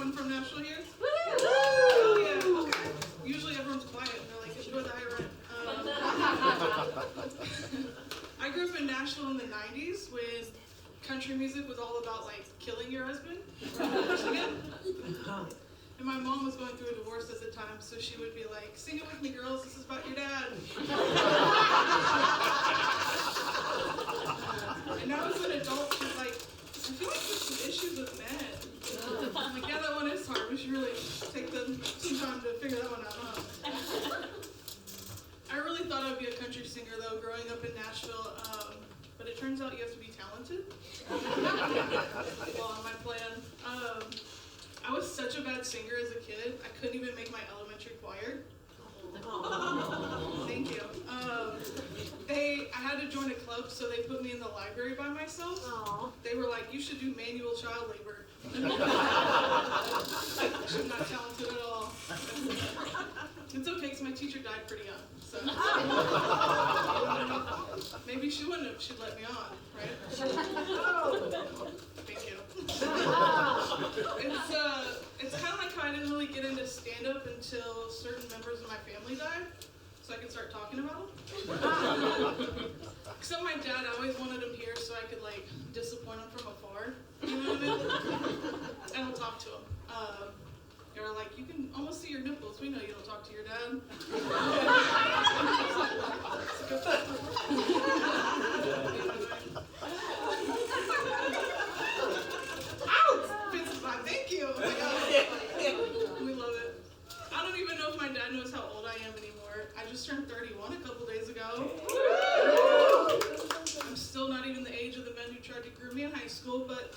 Anyone from Nashville here? Oh, yeah, okay. Usually everyone's quiet and they're like, enjoy the high rent. I grew up in Nashville in the 90s when country music was all about like killing your husband. And my mom was going through a divorce at the time, so she would be like, sing it with me, girls, this is about your dad. And now as an adult, she's like, I feel like there's some issues with men. I'm like, yeah, that one is hard. We should really take some time to figure that one out, huh? I really thought I'd be a country singer, though, growing up in Nashville, but it turns out you have to be talented. Well, on my plan. I was such a bad singer as a kid, I couldn't even make my elementary choir. Thank you. I had to join a club, so they put me in the library by myself. They were like, you should do manual child labor. I'm not talented at all. It's okay, because my teacher died pretty young. So maybe she wouldn't have. She'd let me on, right? Thank you. It's kind of like how I didn't really get into stand-up until certain members of my family died, so I could start talking about them. Except my dad, I always wanted him here so I could like disappoint him from afar. You know what I mean? I don't talk to him. They were like, you can almost see your nipples. We know you don't talk to your dad. Thank you. Oh my God. We love it. I don't even know if my dad knows how old I am anymore. I just turned 31 a couple days ago. I'm still not even the age of the men who tried to groom me in high school, but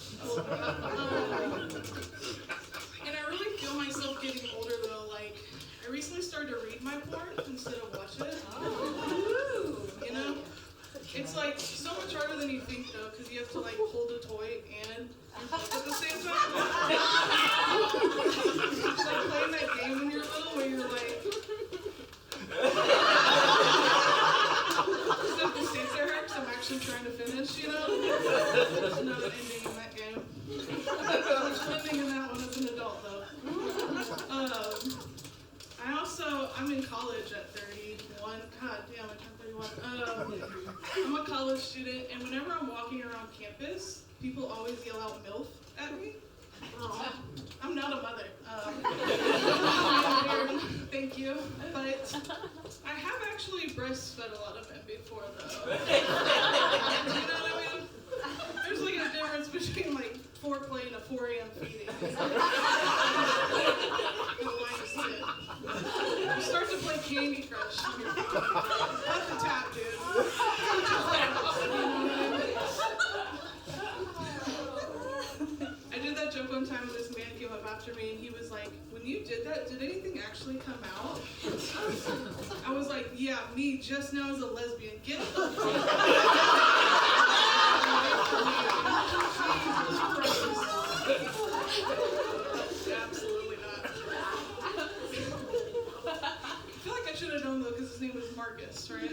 and I really feel myself getting older though. Like, I recently started to read my porn instead of watch it. You know? It's like so much harder than you think though, because you have to like hold a toy and at the same time. It's like playing that game when you're little where you're like except the stakes are hurt because I'm actually trying to finish, you know? There's not an ending in that game. There's an ending in that one as an adult though. I'm in college at 31. God damn, I turned 31. I'm a college student, and whenever I'm walking around campus, people always yell out MILF at me. I'm not a mother. Thank you. But I have actually breastfed a lot of men before, though. You know what I mean? There's like a difference between like foreplay and a 4 a.m. feeding. You start to play Candy Crush. At the tap, dude. I did that joke one time when this man came up after me and he was like, when you did that, did anything actually come out? I was like, yeah, me just now as a lesbian. Get the Absolutely not. I feel like I should have known though, because his name was Marcus, right?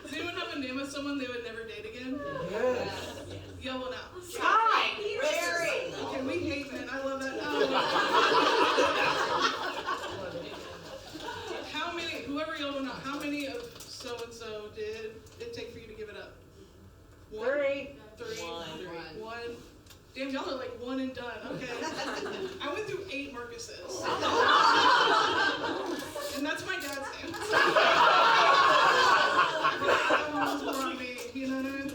Does anyone have a name of someone they would never date again? Yes. Yell it out. Sky! Very! Okay, we hate men. I love that. How many, whoever yelled it out, how many of so-and-so did it take for you to give it up? One? Three. One. Damn, y'all are like one and done. Okay. I went through 8 Marcuses. And that's my dad's name. That one was more on me, you know what I mean?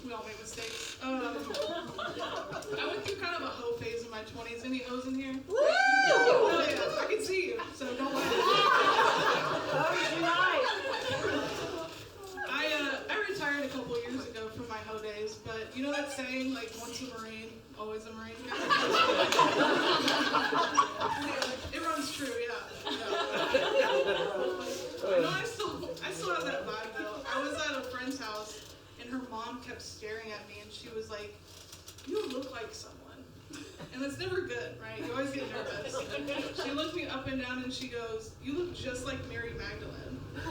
We all make mistakes. I went through kind of a hoe phase in my 20s. Any hoes in here? Woo! Oh yeah, I can see you, so don't lie. I retired a couple years ago from my hoe days, but you know that saying, like, once a Marine, always a Marine? It runs true, yeah. No, I still have that vibe, though. I was at a friend's house, and her mom kept staring at me, and she was like, you look like someone. And that's never good, right? You always get nervous. She looked me up and down, and she goes, you look just like Mary Magdalene. A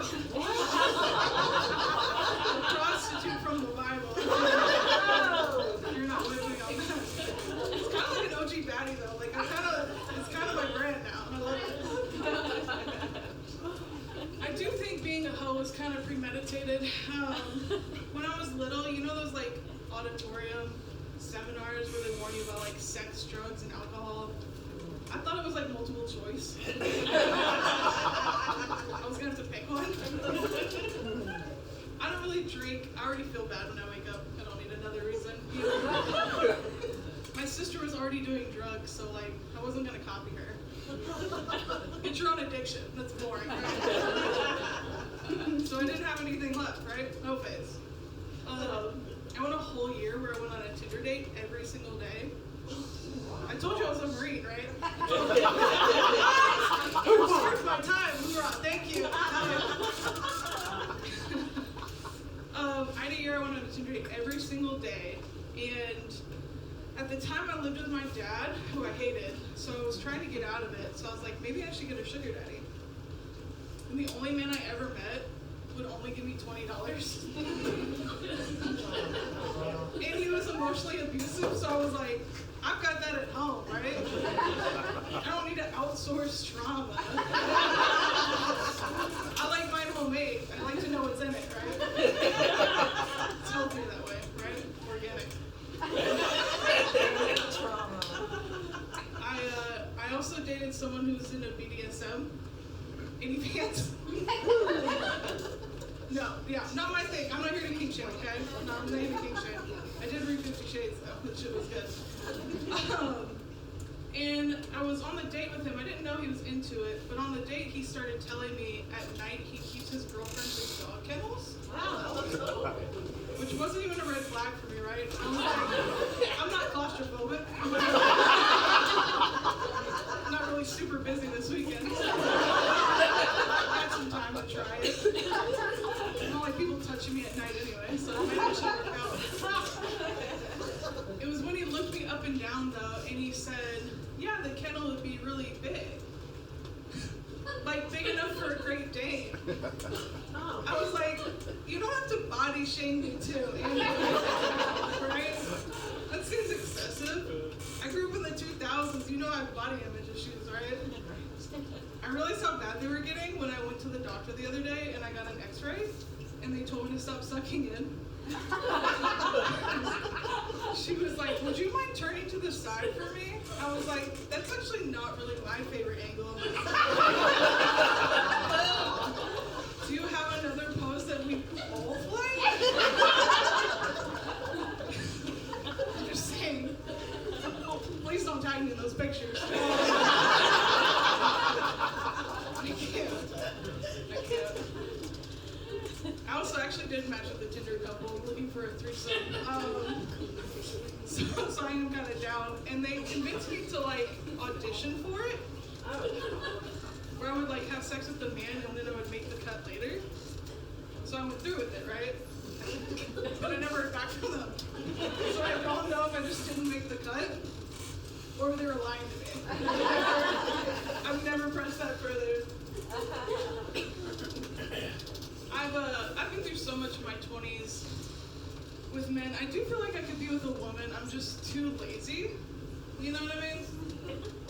prostitute from the Bible. You're not living on auditorium seminars where they warn you about like sex, drugs, and alcohol. I thought it was like multiple choice. I was gonna have to pick one. I don't really drink. I already feel bad when I wake up. I don't need another reason. My sister was already doing drugs, so like I wasn't gonna copy her. It's your own addiction. That's boring, right? So I didn't have anything left, right? No face. I went a whole year where I went on a Tinder date every single day. I told you I was a Marine, right? Worth my time. Hoorah, thank you. I had a year I went on a Tinder date every single day, and at the time I lived with my dad, who I hated, so I was trying to get out of it. So I was like, maybe I should get a sugar daddy. And the only man I ever met would only give me $20. And he was emotionally abusive, so I was like, I've got that at home, right? I don't need to outsource trauma. I like mine homemade. I like to know what's in it, right? It's healthier that way, right? Organic. Trauma. I also dated someone who's into BDSM. Any fans? No, yeah, not my thing. I'm not here to kink shame, okay? I'm not here to kink shame. I did read 50 Shades though. That shit was good. And I was on the date with him. I didn't know he was into it, but on the date he started telling me at night he keeps his girlfriends in dog kennels. Wow. Which wasn't even a red flag for me, right? I was like, I'm not claustrophobic. I'm not really super busy this weekend. So I had some time to try it. I don't like people touching me at night anyway, so maybe I should work out. It was when he looked me up and down though, and he said, yeah, the kennel would be really big. Like big enough for a Great Dane. I was like, you don't have to body shame me too, right? That seems excessive. I grew up in the 2000s, you know I have body image issues, right? I realized how bad they were getting when I went to the doctor the other day and I got an x-ray and they told me to stop sucking in. She was like, would you mind turning to the side for me? I was like, that's actually not really my favorite angle. Do you have another pose that we both like? I'm just saying, please don't tag me in those pictures. I can't. I also actually did match with a Tinder couple looking for a threesome. So I am kind of down. And they convinced me to like audition for it. Where I would like have sex with the man and then I would make the cut later. So I went through with it, right? But I never heard back from them. So I don't know if I just didn't make the cut or they were lying to me. I've never pressed that further. I've been through so much in my 20s with men. I do feel like I could be with a woman. I'm just too lazy. You know what I mean?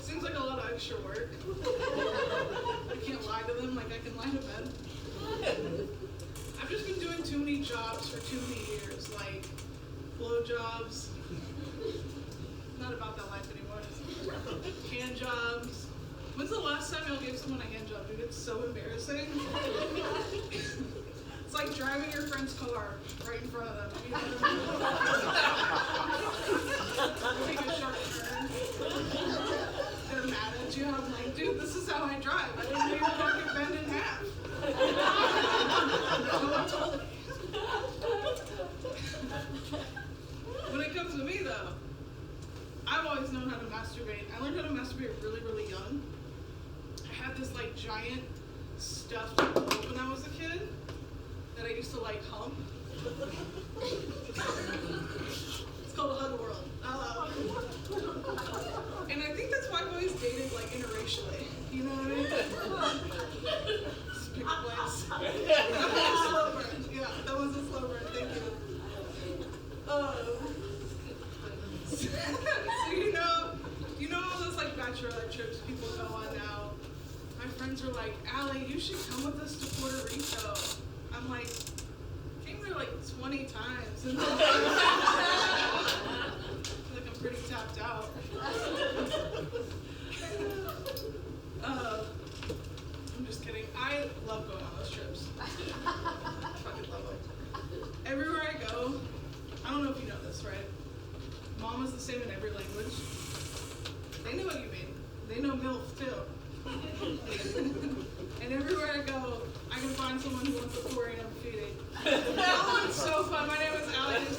Seems like a lot of extra work. I can't lie to them like I can lie to men. I've just been doing too many jobs for too many years, like blow jobs. Not about that life anymore. Hand jobs. When's the last time y'all gave someone a hand job, dude? It's so embarrassing. It's like driving your friend's car right in front of them. You know what I mean? Take a sharp turn. They're mad at you. I'm like, dude, this is how I drive. I didn't know your car could bend in half. No one told me. When it comes to me, though, I've always known how to masturbate. I learned how to masturbate really, really young. I had this like giant stuffed doll when I was a kid that I used to like hump. It's called Hug World. And I think that's why I've always dated like interracially. You know what I mean? Just pick a place. That was a slow burn. Yeah, that was a slow burn. Thank you. So you know all those like bachelorette trips people go on now. My friends are like, Allie, you should come with us to Puerto Rico. I'm like, came there like 20 times. And tapped out. I'm just kidding. I love going on those trips. I fucking love them. Everywhere I go, I don't know if you know this, right? Mom is the same in every language. They know what you mean. They know MILF too. And everywhere I go, I can find someone who wants a 4 a.m. feeding. That one's so fun. My name is Alex.